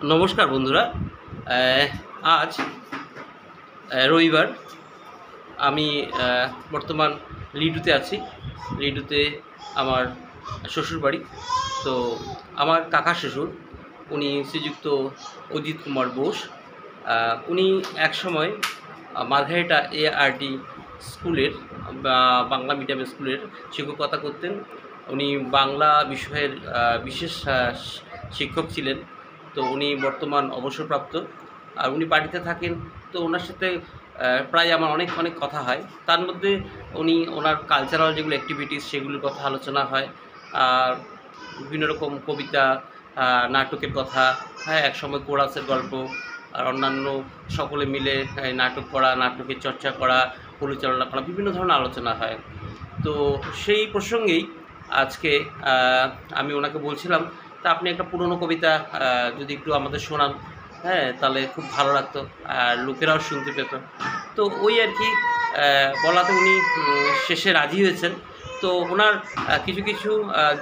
নমস্কার বন্ধুরা। আজ রবিবার। আমি বর্তমান লিডুতে আছি। লিডুতে আমার শ্বশুরবাড়ি। তো আমার কাকা শ্বশুর, উনি শ্রীযুক্ত অজিত কুমার বোস। উনি একসময় মার্ঘেরিটা ARD স্কুলের বাংলা মিডিয়াম স্কুলের শিক্ষকতা করতেন। উনি বাংলা বিষয়ের বিশেষ শিক্ষক ছিলেন। তো উনি বর্তমান অবসরপ্রাপ্ত, আর উনি বাড়িতে থাকেন। তো ওনার সাথে প্রায় আমার অনেক অনেক কথা হয়। তার মধ্যে ওনার কালচারাল যেগুলো অ্যাক্টিভিটিস সেগুলির কথা আলোচনা হয়। আর বিভিন্ন রকম কবিতা, নাটকের কথা, হ্যাঁ, একসময় কোরাসের গল্প, আর অন্যান্য সকলে মিলে নাটক করা, নাটকের চর্চা করা, পরিচালনা করা, বিভিন্ন ধরনের আলোচনা হয়। তো সেই প্রসঙ্গেই আজকে আমি ওনাকে বলছিলাম, তা আপনি একটা পুরনো কবিতা যদি একটু আমাদের শোনান, হ্যাঁ, তাহলে খুব ভালো লাগতো, আর লোকেরাও শুনতে পেত। তো ওই আর কি বলাতে উনি শেষে রাজি হয়েছেন। তো ওনার কিছু কিছু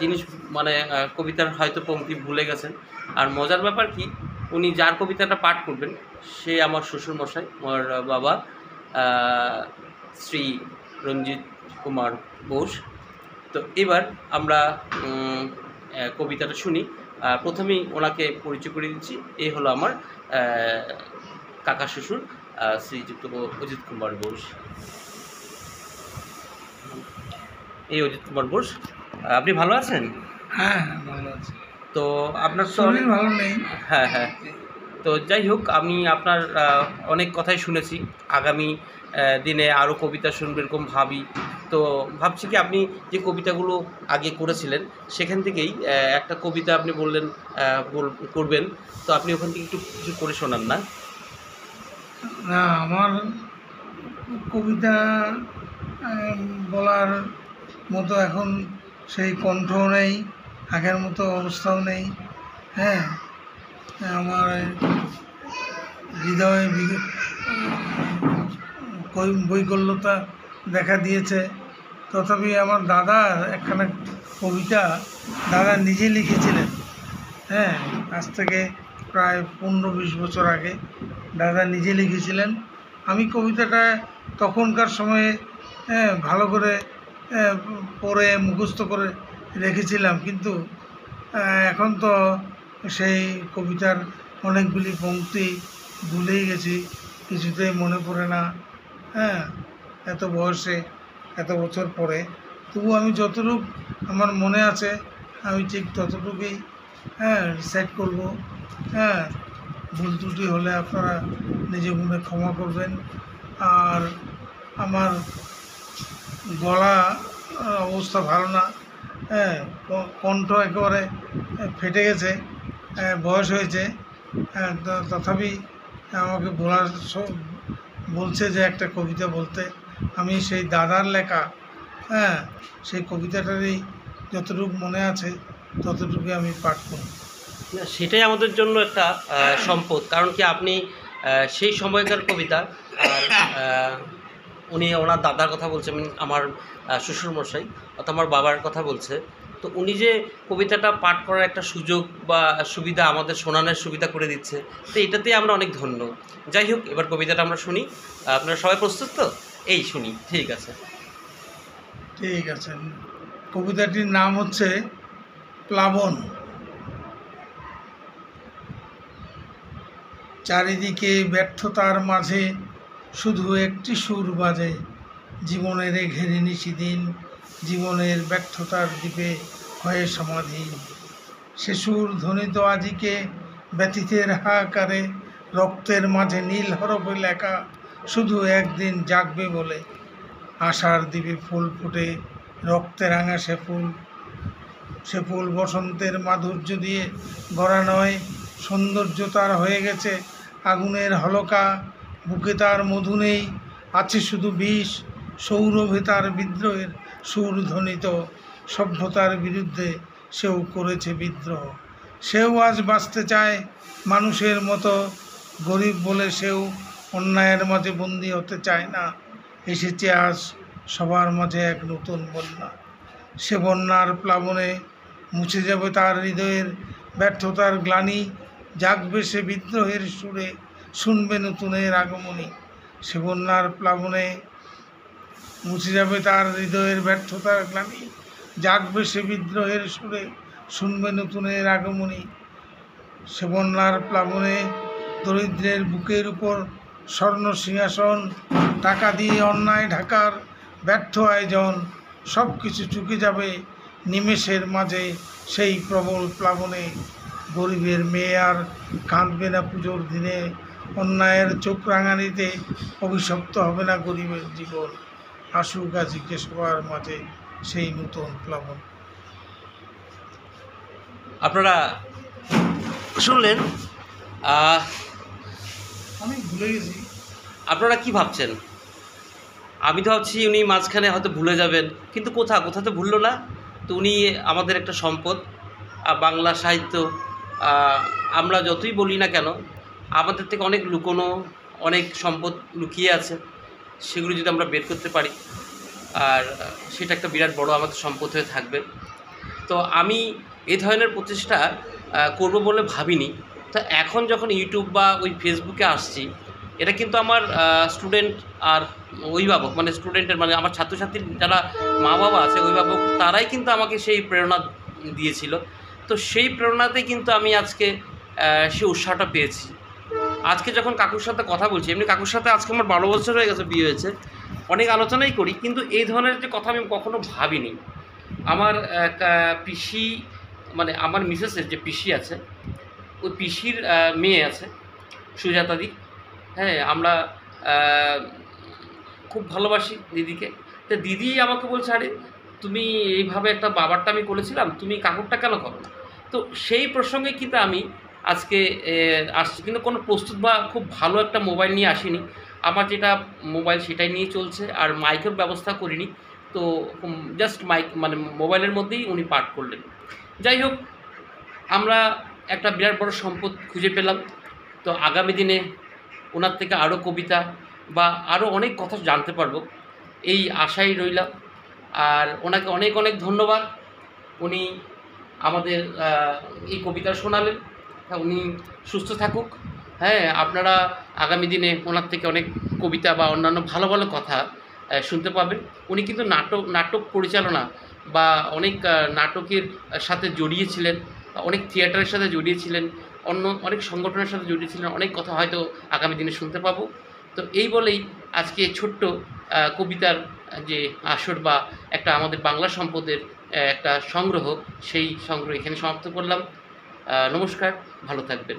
জিনিস, মানে কবিতার হয়তো পংক্তি ভুলে গেছেন। আর মজার ব্যাপার কি, উনি যার কবিতাটা পাঠ করবেন সে আমার শ্বশুরমশাই, আমার বাবা, শ্রী রঞ্জিত কুমার বোস। তো এবার আমরা কবিতাটা শুনি। প্রথমেই ওনাকে পরিচয় করে দিচ্ছি। এই হলো আমার কাকা শ্বশুর, শ্রীযুক্ত অজিত কুমার বোস। এই অজিত কুমার বোস। আপনি ভালো আছেন? হ্যাঁ, ভালো আছে। তো আপনার তো শরীর ভালো নেই। হ্যাঁ, হ্যাঁ। তো যাই হোক, আমি আপনার অনেক কথাই শুনেছি। আগামী দিনে আরও কবিতা শুনবো এরকম ভাবি। তো ভাবছি কি, আপনি যে কবিতাগুলো আগে করেছিলেন সেখান থেকেই একটা কবিতা আপনি বললেন করবেন। তো আপনি ওখান থেকে একটু কিছু করে শোনান না? না, আমার কবিতা বলার মতো এখন সেই কণ্ঠও নেই, আগের মতো অবস্থাও নেই। হ্যাঁ, আমার হৃদয়ে বৈকল্যতা দেখা দিয়েছে। তথাপি আমার দাদার একখানা কবিতা দাদা নিজে লিখেছিলেন। হ্যাঁ, আজ থেকে প্রায় 15-20 বছর আগে দাদা নিজে লিখেছিলেন। আমি কবিতাটা তখনকার সময়ে ভালো করে পড়ে মুখস্থ করে রেখেছিলাম, কিন্তু এখন তো সেই কবিতার অনেকগুলি পংক্তি ভুলেই গেছি, কিছুতেই মনে পড়ে না। হ্যাঁ, এত বয়সে, এত বছর পরে, তবু আমি যতটুকু আমার মনে আছে আমি ঠিক ততটুকুই রিসাইট করব। হ্যাঁ, ভুল ত্রুটি হলে আপনারা নিজে মনে ক্ষমা করবেন। আর আমার গলা অবস্থা ভালো না। হ্যাঁ, কণ্ঠ একেবারে ফেটে গেছে, বয়স হয়েছে। তথাপি আমাকে বলছে যে একটা কবিতা বলতে। আমি সেই দাদার লেখা, হ্যাঁ, সেই কবিতাটারই যতটুকু মনে আছে ততটুকু আমি পাঠ করব। না, সেটাই আমাদের জন্য একটা সম্পদ। কারণ কি, আপনি সেই সময়কার কবিতা, আর উনি ওনার দাদার কথা বলছেন, আমার শ্বশুরমশাই অর্থাৎ আমার বাবার কথা বলছে। তো উনি যে কবিতাটা পাঠ করার একটা সুযোগ বা সুবিধা আমাদের শোনানোর সুবিধা করে দিচ্ছে, তো এটাতেই আমরা অনেক ধন্য। যাই হোক, এবার কবিতাটা আমরা শুনি। আপনারা সবাই প্রস্তুত তো? এই শুনি, ঠিক আছে। ঠিক আছে। কবিতাটির নাম হচ্ছে প্লাবন। চারিদিকে ব্যর্থতার মাঝে শুধু একটি সুর বাজে, জীবনের ঘেরে নিশিদিন, জীবনের ব্যর্থতার দ্বীপে হয়ে সমাধি। সে সুর ধ্বনিত আজিকে ব্যথিতের হাহাকারে, রক্তের মাঝে নীল হরফে লেখা, শুধু একদিন জাগবে বলে। আশার দ্বীপে ফুল ফুটে, রক্তে রাঙা সে ফুল বসন্তের মাধুর্য দিয়ে গড়া নয়, সৌন্দর্য তার হয়ে গেছে আগুনের হলকা। বুকে তার মধু নেই, আছে শুধু বিষ। সৌরভে তার বিদ্রোহের সুর ধ্বনিত, সভ্যতার বিরুদ্ধে সেও করেছে বিদ্রোহ। সেও আজ বাঁচতে চায় মানুষের মতো, গরিব বলে সেও অন্যায়ের মাঝে বন্দী হতে চায় না। এসেছে আজ সবার মাঝে এক নতুন বন্যা। সে বন্যার প্লাবনে মুছে যাবে তার হৃদয়ের ব্যর্থতার গ্লানি। জাগবে সে বিদ্রোহের সুরে, শুনবে নতুনের আগমনী। সে বন্যার প্লাবনে মুছে যাবে তার হৃদয়ের ব্যর্থতার গ্লানি। জাগবে সে বিদ্রোহের সুরে, শুনবে নতুনের আগমনী। সে বন্যার প্লাবনে দরিদ্রের বুকের উপর স্বর্ণ সিংহাসন, টাকা দিয়ে অন্যায় ঢাকার ব্যর্থ আয়োজন, সব কিছু চুকে যাবে নিমেষের মাঝে সেই প্রবল প্লাবনে। গরিবের মেয়ে আর কাঁদবে না পুজোর দিনে, অন্যায়ের চোখ রাঙানিতে অভিশপ্ত হবে না গরিবের জীবন। আসুক আজকে সবার মাঝে সেই নতুন প্লাবন। আপনারা শুনলেন। আমি ভুলে গেছি। আপনারা কি ভাবছেন? আমি তো ভাবছি উনি মাঝখানে হয়তো ভুলে যাবেন, কিন্তু কোথা তো ভুললো না। তো উনি আমাদের একটা সম্পদ, বাংলা সাহিত্য। আমরা যতই বলি না কেন, আমাদের থেকে অনেক লুকোনো অনেক সম্পদ লুকিয়ে আছে, সেগুলো যদি আমরা বের করতে পারি, আর সেটা একটা বিরাট বড় আমাদের সম্পদ হয়ে থাকবে। তো আমি এই ধরনের প্রচেষ্টা করব বলে ভাবিনি। তো এখন যখন ইউটিউব বা ওই ফেসবুকে আসছি, এটা কিন্তু আমার স্টুডেন্ট আর অভিভাবক, মানে স্টুডেন্টের মানে আমার ছাত্রছাত্রীর যারা মা বাবা আছে, অভিভাবক, তারাই কিন্তু আমাকে সেই প্রেরণা দিয়েছিল। তো সেই প্রেরণাতে কিন্তু আমি আজকে সেই উৎসাহটা পেয়েছি। আজকে যখন কাকুর সাথে কথা বলছি, এমনি কাকুর সাথে আজকে আমার 12 বছর হয়ে গেছে বিয়ে হয়েছে, অনেক আলোচনাই করি, কিন্তু এই ধরনের যে কথা আমি কখনো ভাবিনি। আমার পিসি, মানে আমার মিসেসের যে পিসি আছে, ওই পিসির মেয়ে আছে সুজাতাদি। হ্যাঁ, আমরা খুব ভালোবাসি দিদিকে। তো দিদি আমাকে বলছে, আরে তুমি এইভাবে একটা বাবারটা আমি করেছিলাম, তুমি কাকুরটা কেন করো না? তো সেই প্রসঙ্গে কিন্তু আমি আজকে আসছি, কিন্তু কোনো প্রস্তুত বা খুব ভালো একটা মোবাইল নিয়ে আসিনি। আমার যেটা মোবাইল সেটাই নিয়ে চলছে, আর মাইকের ব্যবস্থা করিনি। তো জাস্ট মাইক, মানে মোবাইলের মধ্যেই উনি পাঠ করলেন। যাই হোক, আমরা একটা বিরাট বড় সম্পদ খুঁজে পেলাম। তো আগামী দিনে ওনার থেকে আরও কবিতা বা আরও অনেক কথা জানতে পারবো, এই আশাই রইলাম। আর ওনাকে অনেক অনেক ধন্যবাদ, উনি আমাদের এই কবিতা শোনালেন। উনি সুস্থ থাকুক। হ্যাঁ, আপনারা আগামী দিনে ওনার থেকে অনেক কবিতা বা অন্যান্য ভালো ভালো কথা শুনতে পাবেন। উনি কিন্তু নাটক পরিচালনা বা অনেক নাটকের সাথে জড়িয়েছিলেন, অনেক থিয়েটারের সাথে জড়িয়েছিলেন, অন্য অনেক সংগঠনের সাথে জড়িয়েছিলেন। অনেক কথা হয়তো আগামী দিনে শুনতে পাবো। তো এই বলেই আজকে ছোট্ট কবিতার যে আসর বা একটা আমাদের বাংলা সম্পদের একটা সংগ্রহ, সেই সংগ্রহ এখানে সমাপ্ত করলাম। নমস্কার, ভালো থাকবেন।